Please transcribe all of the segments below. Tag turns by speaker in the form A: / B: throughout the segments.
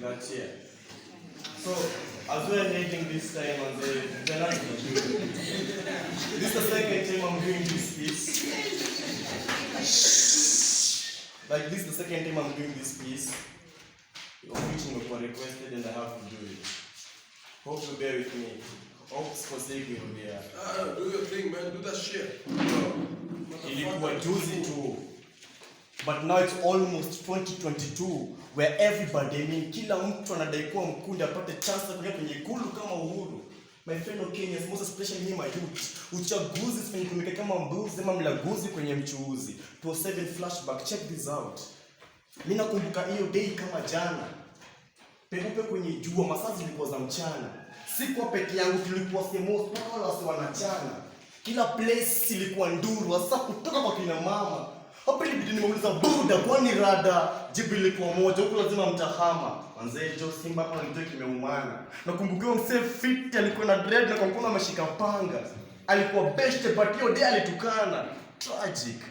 A: that chair. So, as we're heading this time on the this is the second time I'm doing this piece. Like this is the second time I'm doing this piece, of which you were requested and I have to do it. Hope you bear with me. Hope forsake me on there.
B: Do your thing, man. Do that shit.
A: Ilikuwa juzi tu. But now it's almost 2022 where everybody, I mean, kila mtu anadai kuwa mkundi apate chance ya kuingia kwenye ikulu kama Uhuru. My fellow Kenyans, most especially me, my youth, uchaguzi sifanyikumika kama mbuzi ama mlaguzi kwenye mchuuzi. 207 flashback, check this out. Mimi nakumbuka hiyo day kama jana. Peupe kwenye jua, masaa zilikuwa za mchana. Sikuwa peke yangu, tulikuwa sehemu wala wasi wanachana. Kila place ilikuwa nduru, hasa kutoka kwa kina mama. Hapo ilibidi nimeuliza buda kwani rada, jibu ilikuwa moja, huko lazima mtahama. Manzee Jo Simba hapa ndio kimeumana. Nakumbukiwa msee fit alikuwa na dread na kwa mkono ameshika panga. Alikuwa best but hiyo day alitukana. Tragic.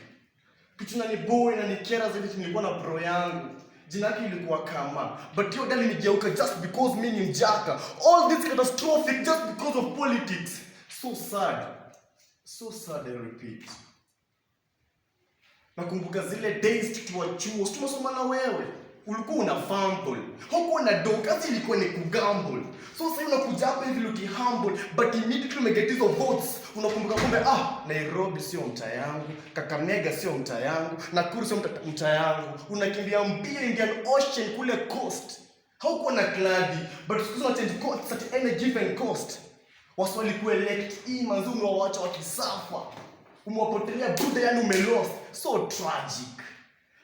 A: Kitu nani boy na nikera zaidi nilikuwa na bro yangu. Jina yake ilikuwa Kama. But hiyo day alinigeuka just because mimi ni mjaka. All this catastrophic just because of politics. So sad. So sad, I repeat. Nakumbuka zile days tukiwa chuo, tumesoma na wewe. Ulikuwa una fumble. Hukuwa na do, kazi ilikuwa ni kugamble. So sasa unakuja hapa hivi looking humble, but immediately umeget hizo votes. Unakumbuka kumbe Nairobi sio mtaa yangu, Kakamega sio mtaa yangu, Nakuru sio mtaa yangu. Unakimbia mbio Indian Ocean kule coast. Hukuwa na cladi, but siku zote change courts at any given cost. Waswali kuelect hii manzumu waacha wakisafa. Umewapotelea buda yani umelost. So tragic.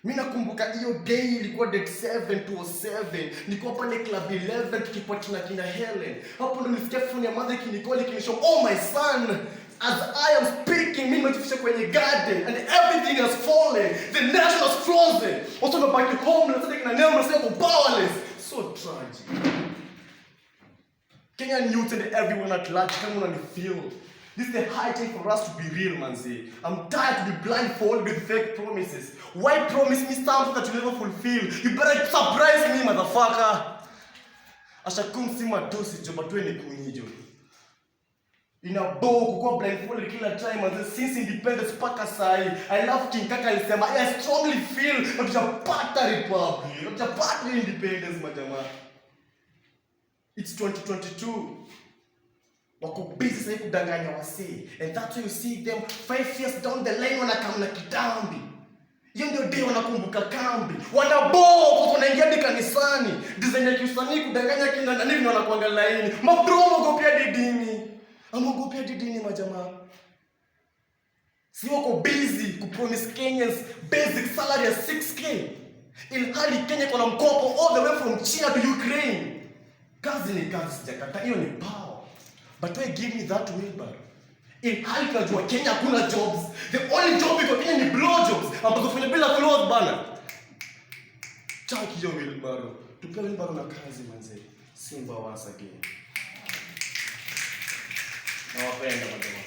A: Mimi nakumbuka hiyo day ilikuwa date 7/7. Nilikuwa pale club 11 tukipatana kina Helen. Hapo ndo nilisikia phone ya mother kinikoli kinisho, "Oh my son, as I am speaking, mimi nimejifisha kwenye garden and everything has fallen. The nation is frozen." Also no back home na sasa kina Neo mnasema powerless. So tragic. Kenyan youth and everyone at large, come on and feel. This is the high time for us to be real, manzi. I'm tired to be blindfolded with fake promises. Why promise me something that you never fulfill? You better surprise me, motherfucker. Ashakum sima dosi joba tuwe ni kunyijo. Inabo kukua blindfolded kila time, manzi. Since independence paka sai. I love King Kaka alisema, I strongly feel that tutapata republic. Tutapata independence, majamaa. It's 2022. Wako busy sasa kudanganya wasee. And that's why you see them 5 years down the line wanakamna kitambi. Hiyo ndio day wanakumbuka kambi. Wanaboo wanaingia hadi kanisani. Design ya kiusanii kudanganya kina nani ndio wanakuanga laini. Mabro mogopia didini. Amogopia didini majamaa. Si wako busy kupromise Kenyans basic salary ya 6K. Ilhali Kenya kuna mkopo all the way from China to Ukraine. Kazi ni kazi sijakata, hiyo ni power. But why give me that wheelbarrow? In hali tunajua Kenya hakuna jobs. The only job iko Kenya ni blow jobs. Ambazo fanya bila clothes bana. Chaki hiyo wheelbarrow. Tupe wheelbarrow na kazi manze. Simba once again. Nawapenda majamaa.